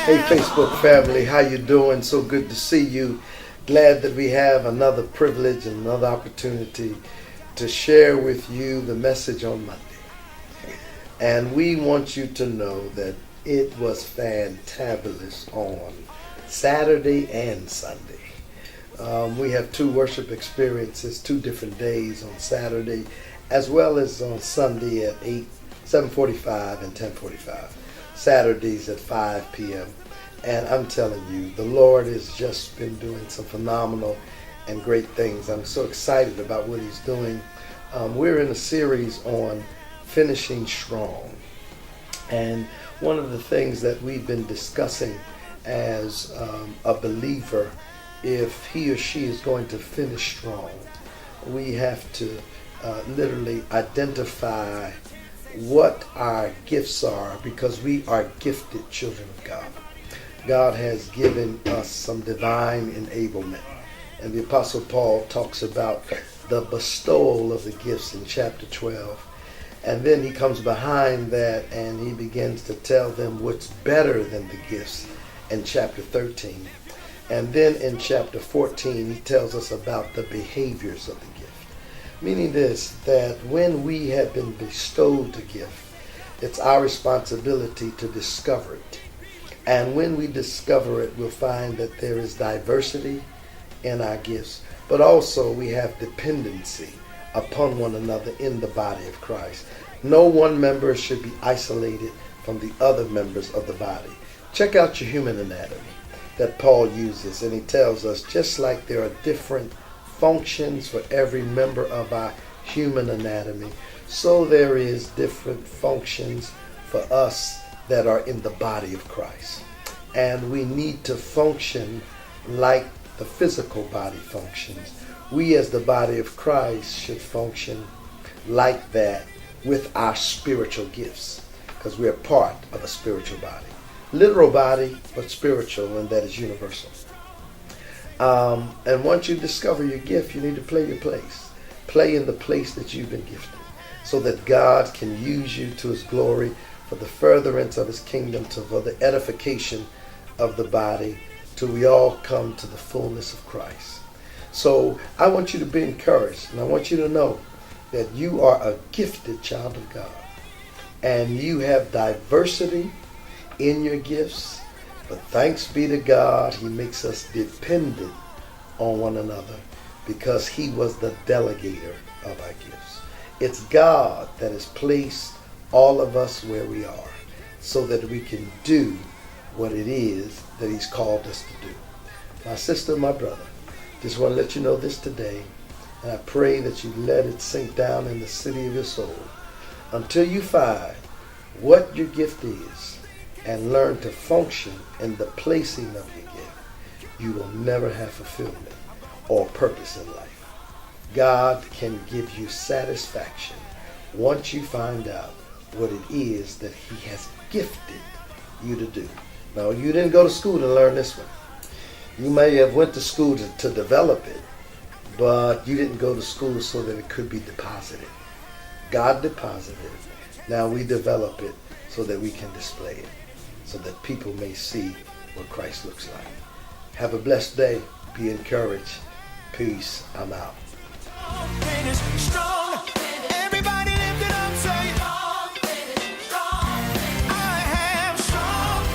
Hey Facebook family, how you doing? So good to see you. Glad that we have another privilege and another opportunity to share with you the message on Monday. And we want you to know that it was fantabulous on Saturday and Sunday. We have two worship experiences, 2 different days on Saturday, as well as on Sunday at 7:45 and 10:45. Saturdays at 5 p.m. And I'm telling you, the Lord has just been doing some phenomenal and great things. I'm so excited about what He's doing. We're in a series on finishing strong. And one of the things that we've been discussing as a believer, if he or she is going to finish strong, we have to literally identify what our gifts are, because we are gifted children of God. God has given us some divine enablement. And the Apostle Paul talks about the bestowal of the gifts in chapter 12. And then he comes behind that and he begins to tell them what's better than the gifts in chapter 13. And then in chapter 14, he tells us about the behaviors of the gift. Meaning this, that when we have been bestowed a gift, it's our responsibility to discover it. And when we discover it, we'll find that there is diversity in our gifts, but also we have dependency upon one another in the body of Christ. No one member should be isolated from the other members of the body. Check out your human anatomy that Paul uses, and he tells us just like there are different functions for every member of our human anatomy, so there is different functions for us that are in the body of Christ. And we need to function like the physical body functions. We as the body of Christ should function like that with our spiritual gifts, because we are part of a spiritual body. Literal body, but spiritual, and that is universal. And once you discover your gift, you need to play your place. Play in the place that you've been gifted, so that God can use you to His glory, for the furtherance of His kingdom, for the edification of the body, till we all come to the fullness of Christ. So I want you to be encouraged, and I want you to know that you are a gifted child of God, and you have diversity in your gifts. But thanks be to God, He makes us dependent on one another, because He was the delegator of our gifts. It's God that has placed all of us where we are, so that we can do what it is that He's called us to do. My sister, my brother, just want to let you know this today, and I pray that you let it sink down in the city of your soul until you find what your gift is and learn to function in the placing of your gift. You will never have fulfillment or purpose in life. God can give you satisfaction once you find out what it is that He has gifted you to do. Now, you didn't go to school to learn this one. You may have went to school to develop it, but you didn't go to school so that it could be deposited. God deposited it. Now we develop it so that we can display it, so that people may see what Christ looks like. Have a blessed day. Be encouraged. Peace. I'm out.